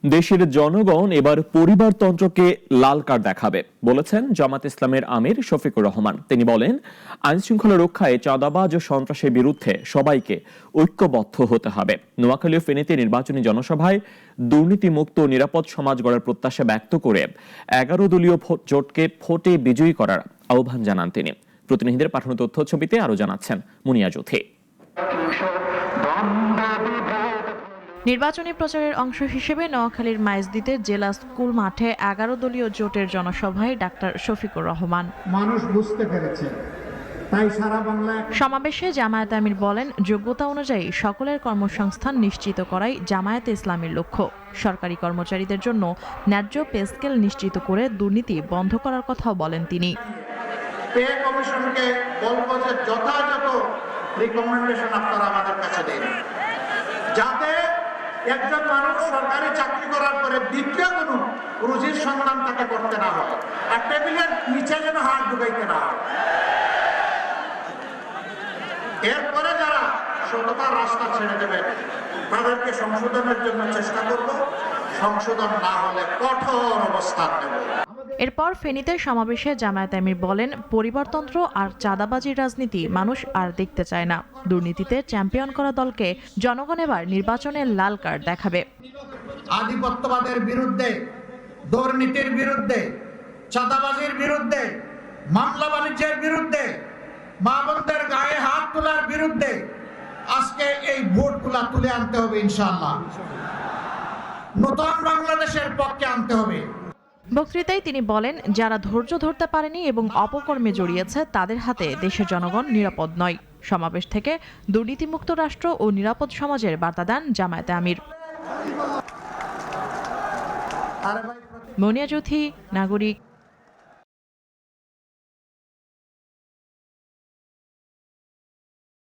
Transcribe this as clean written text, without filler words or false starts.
দেশের জনগণ এবার পরিবারতন্ত্রকে লাল কার্ড দেখাবে বলেছেন জামাত ইসলামের আমির শফিকুর রহমান। তিনি বলেন, আইন শৃঙ্খলা রক্ষায় চাঁদাবাজ ও সন্ত্রাসের বিরুদ্ধে সবাইকে ঐক্যবদ্ধ হতে হবে। নোয়াখালী ও ফেনীতে নির্বাচনী জনসভায় দুর্নীতিমুক্ত ও নিরাপদ সমাজ গড়ার প্রত্যাশা ব্যক্ত করে 11 দলীয় জোটকে ভোটে বিজয়ী করার আহ্বান জানান তিনি। প্রতিনিধিদের পাঠানো তথ্য ছবিতে আরো জানাচ্ছেন মুনিয়া জ্যোতি। নির্বাচনী প্রচারের অংশ হিসেবে নোয়াখালীর মাইজদীতে জেলা স্কুল মাঠে 11 দলীয় জোটের জনসভায় ডাক্তার শফিকুর রহমান মানুষ বুঝতে পেরেছে, তাই সারা বাংলায় সমাবেশে জামায়াত আমির বলেন, যোগ্যতা অনুযায়ী সকলের কর্মসংস্থান নিশ্চিত করাই জামায়াতে ইসলামের লক্ষ্য। সরকারি কর্মচারীদের জন্য ন্যায্য পে স্কেল নিশ্চিত করে দুর্নীতি বন্ধ করার কথাও বলেন তিনি। পে কমিশনকে বলবো যে যথাযথ রিকমেন্ডেশন আপনারা আমাদের কাছে দিন, যাতে একজন মানুষ সরকারি চাকরি করার পরে দ্বিতীয় কোনো রুজির সন্ধান তাকে করতে না হয়, আর টেবিলের নিচে যেন হাত ঢুকাইতে না হয়। এরপরে যারা সততার রাস্তা ছেড়ে দেবে তাদেরকে সংশোধনের জন্য চেষ্টা করব, সংশোধন না হলে কঠোর অবস্থান নেব। এরপর ফেনীতে সমাবেশে জামায়াত আমির বলেন, পরিবারতন্ত্র আর চাঁদাবাজির রাজনীতি মানুষ আর দেখতে চায় না। দুর্নীতিতে চ্যাম্পিয়ন করা দলকে জনগণ এবার নির্বাচনের লাল কার্ড দেখাবে। আধিপত্যবাদের বিরুদ্ধে, দুর্নীতির বিরুদ্ধে, চাঁদাবাজির বিরুদ্ধে, মামলা বাণিজ্যের বিরুদ্ধে, মা বোনদের গায়ে হাত তোলার বিরুদ্ধে আজকে এই ভোটগুলা তুলে আনতে হবে ইনশাআল্লাহ। নতুন বাংলাদেশের পক্ষে আনতে হবে। বক্তৃতায় তিনি বলেন, যারা ধৈর্য ধরতে পারেনি এবং অপকর্মে জড়িয়েছে তাদের হাতে দেশের জনগণ নিরাপদ নয়। সমাবেশ থেকে দুর্নীতিমুক্ত রাষ্ট্র ও নিরাপদ সমাজের বার্তা দেন জামায়াতে আমির। মুনিয়া জ্যোতি, নাগরিক।